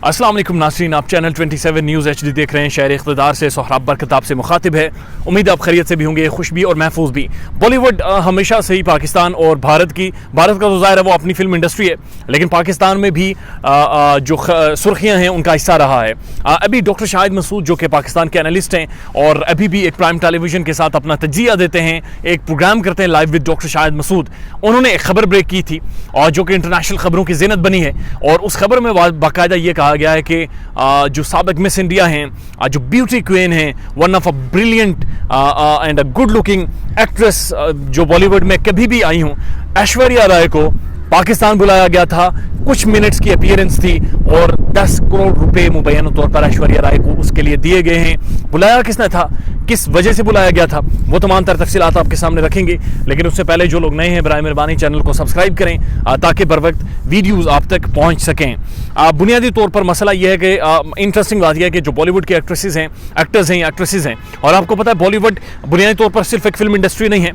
अस्सलाम वालेकुम नाज़रीन, आप चैनल 27 न्यूज़ HD देख रहे हैं। शहर इक़्तिदार से सोहराब बरकत आपसे मुखातिब है। उम्मीद आप खैरियत से भी होंगे, खुश भी और महफूज भी। बॉलीवुड हमेशा से ही पाकिस्तान और भारत का तो ज़ाहिर है वो अपनी फिल्म इंडस्ट्री है, लेकिन पाकिस्तान में भी जो सुर्खियाँ हैं उनका हिस्सा रहा है। अभी डॉक्टर शाहिद मसूद जो कि पाकिस्तान के एनालिस्ट हैं और अभी भी एक प्राइम टेलीविज़न के साथ अपना तज्जिया देते हैं, एक प्रोग्राम करते हैं live with doctor Shahid Masood. उन्होंने एक खबर ब्रेक की थी और जो कि इंटरनेशनल खबरों की ज़ीनत बनी है, और उस खबर में बाकायदा ये कहा गया है कि जो साबिक मिस इंडिया हैं, जो ब्यूटी क्वीन हैं, one of a brilliant and a good looking actress जो बॉलीवुड में कभी भी आई हूँ, ऐश्वर्या राय को पाकिस्तान बुलाया गया था। कुछ मिनट्स की अपीयरेंस थी और 10 करोड़ रुपए मुबैना तौर पर ऐश्वर्या राय को उसके लिए दिए गए हैं। बुलाया किसने था, किस वजह से बुलाया गया था, वो तमाम तर तफसीलात आपके सामने रखेंगे। लेकिन उससे पहले जो लोग नए हैं, बराए मेहरबानी चैनल को सब्सक्राइब करें ताकि बर वक्त वीडियोज़ आप तक पहुँच सकें। बुनियादी तौर पर मसला यह है कि इंटरेस्टिंग बात यह है कि जो बॉलीवुड के एक्ट्रेसेस हैं, एक्टर्स हैं, एक्ट्रेसेस हैं, और आपको पता है बॉलीवुड बुनियादी तौर पर सिर्फ एक फिल्म इंडस्ट्री नहीं है,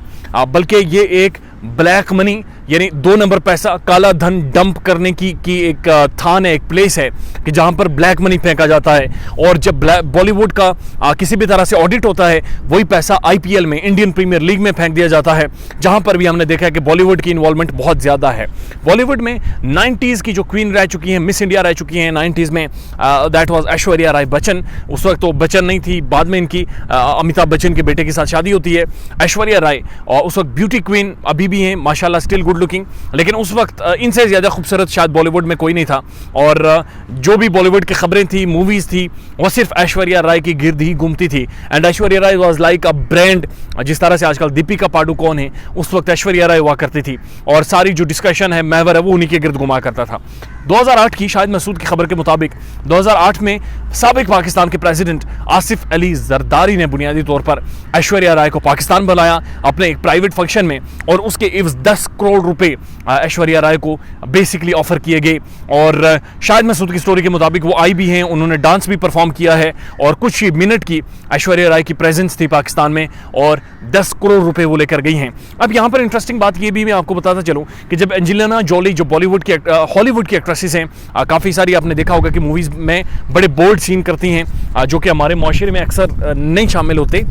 बल्कि ये एक ब्लैक मनी यानी 2 नंबर पैसा, काला धन डंप करने की एक थान है, एक प्लेस है कि जहां पर ब्लैक मनी फेंका जाता है। और जब बॉलीवुड का किसी भी तरह से ऑडिट होता है, वही पैसा IPL में, इंडियन प्रीमियर लीग में फेंक दिया जाता है, जहां पर भी हमने देखा है कि बॉलीवुड की इन्वॉल्वमेंट बहुत ज़्यादा है। बॉलीवुड में 90s की जो क्वीन रह चुकी हैं, मिस इंडिया रह चुकी हैं 90s में, दैट वाज ऐश्वर्या राय बच्चन। उस वक्त तो बच्चन नहीं थी, बाद में इनकी अमिताभ बच्चन के बेटे के साथ शादी होती है। ऐश्वर्या राय और उस वक्त ब्यूटी क्वीन अभी भी हैं, माशाल्लाह स्टिल गुड लुकिंग, लेकिन उस वक्त इनसे ज़्यादा खूबसूरत शायद बॉलीवुड में कोई नहीं था। और जो भी बॉलीवुड की खबरें थी, मूवीज़ थी, वो सिर्फ ऐश्वर्या राय की गिर्द ही घूमती थी। And Aishwarya Rai was like a brand, जिस तरह से आजकल दीपिका पाडुकोण है, उस वक्त ऐश्वर्या राय हुआ करती थी और सारी जो डिस्कशन है, महवर है, वो उन्हीं के गिर्द घुमा करता था। 2008 की शाहिद मसूद की खबर के मुताबिक 2008 में साबिक पाकिस्तान के प्रेसिडेंट आसिफ अली जरदारी ने बुनियादी तौर पर ऐश्वर्या राय को पाकिस्तान बुलाया अपने एक प्राइवेट फंक्शन में, और उसके इव्ज़ 10 करोड़ रुपए ऐश्वर्या राय को बेसिकली ऑफर किए गए। और शाहिद मसूद की स्टोरी के मुताबिक वो आई भी हैं, उन्होंने डांस भी परफॉर्म किया है, और कुछ ही मिनट की ऐश्वर्या राय की प्रेजेंस थी पाकिस्तान में और 10 करोड़ रुपए वो लेकर गई हैं। अब यहाँ पर इंटरेस्टिंग बात ये भी मैं आपको बताता चलूँ कि जब एंजेलिना जोली जो बॉलीवुड की हॉलीवुड की एक्ट्रेसेस हैं, काफ़ी सारी आपने देखा होगा कि मूवीज़ में बड़े बोल्ड सीन करती हैं, जो कि हमारे माशरे में अक्सर नहीं शामिल होते,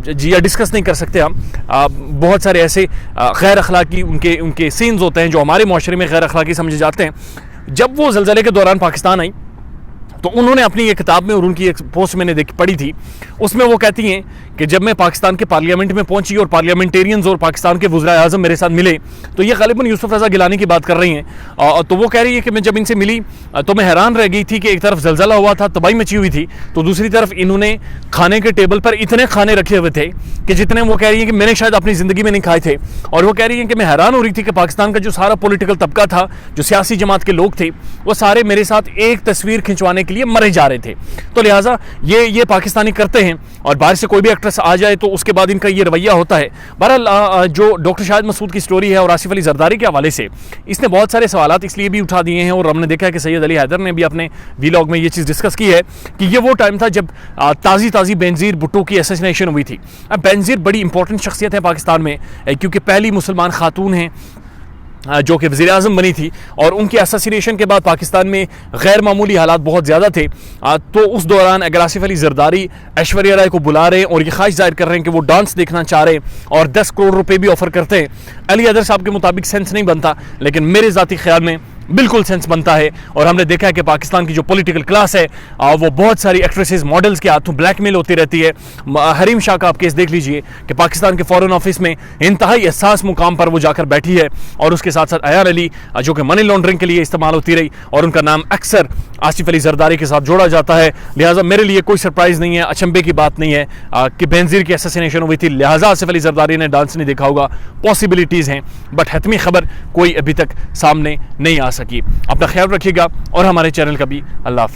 जी या डिस्कस नहीं कर सकते हम। बहुत सारे ऐसे गैर अखलाकी उनके सीन्स होते हैं जो हमारे माशरे में गैर अखलाकी समझे जाते हैं। जब वो ज़लज़ले के दौरान पाकिस्तान आई तो उन्होंने अपनी एक किताब में, और उनकी एक पोस्ट मैंने पढ़ी थी, उसमें वो कहती हैं कि जब मैं पाकिस्तान के पार्लियामेंट में पहुंची और पार्लियामेंटेरियंस और पाकिस्तान के वज़ीर आज़म मेरे साथ मिले, तो ये गालिबन यूसुफ रज़ा गिलानी की बात कर रही हैं। तो वो कह रही है कि मैं जब इनसे मिली तो मैं हैरान रह गई थी कि एक तरफ ज़लज़ला हुआ था, तबाही मची हुई थी, तो दूसरी तरफ इन्होंने खाने के टेबल पर इतने खाने रखे हुए थे कि जितने वो कह रही है कि मैंने शायद अपनी ज़िंदगी में नहीं खाए थे। और वो कह रही है कि मैं हैरान हो रही थी कि पाकिस्तान का जो सारा पॉलिटिकल तबका था, जो सियासी जमात के लोग थे, वो सारे मेरे साथ एक तस्वीर खिंचवाने के लिए मरे जा रहे थे। तो लिहाजा ये पाकिस्तानी करते हैं, और बाहर से कोई भी एक्ट्रेस आ जाए तो उसके बाद इनका ये रवैया होता है। बहरहाल जो डॉक्टर शाहिद मसूद की स्टोरी है और आसिफ अली जरदारी के हवाले से, इसने बहुत सारे सवालात इसलिए भी उठा दिए हैं, और हमने देखा है कि सैयद अली हैदर ने भी अपने वीलॉग में ये चीज़ डिस्कस की है कि ये वो टाइम था जब ताज़ी बेनज़ीर भुट्टो की असैसिनेशन हुई थी। अब बेनज़ीर बड़ी इंपॉर्टेंट शख्सियत है पाकिस्तान में, क्योंकि पहली मुसलमान खातून हैं जो कि वज़ीर आज़म बनी थी, और उनके असैसिनेशन के बाद पाकिस्तान में गैर मामूली हालात बहुत ज़्यादा थे। तो उस दौरान अगर आसिफ अली जरदारी ऐश्वर्या राय को बुला रहे हैं और ये ख्वाहिश जाहिर कर रहे हैं कि वो डांस देखना चाह रहे हैं और 10 करोड़ रुपए भी ऑफर करते हैं, अली हैदर साहब के मुताबिक सेंस नहीं बनता, लेकिन मेरे ज़ाती ख्याल में बिल्कुल सेंस बनता है। और हमने देखा है कि पाकिस्तान की जो पॉलिटिकल क्लास है, वो बहुत सारी एक्ट्रेसेस, मॉडल्स के हाथों ब्लैकमेल होती रहती है। हरीम शाह का आप केस देख लीजिए कि पाकिस्तान के फॉरेन ऑफिस में इंतहाई एहसास मुकाम पर वो जाकर बैठी है, और उसके साथ साथ अयान अली जो कि मनी लॉन्ड्रिंग के लिए इस्तेमाल होती रही, और उनका नाम अक्सर आसिफ अली जरदारी के साथ जोड़ा जाता है। लिहाजा मेरे लिए कोई सरप्राइज़ नहीं है, अचंभे की बात नहीं है कि बेनज़ीर की असैसिनेशन हुई थी, लिहाजा आसिफ अली जरदारी ने डांस नहीं देखा होगा। पॉसिबिलिटीज़ हैं, बट हतमी खबर कोई अभी तक सामने नहीं आ सकी। अपना ख्याल रखिएगा और हमारे चैनल का भी। अल्लाह हाफ़िज़।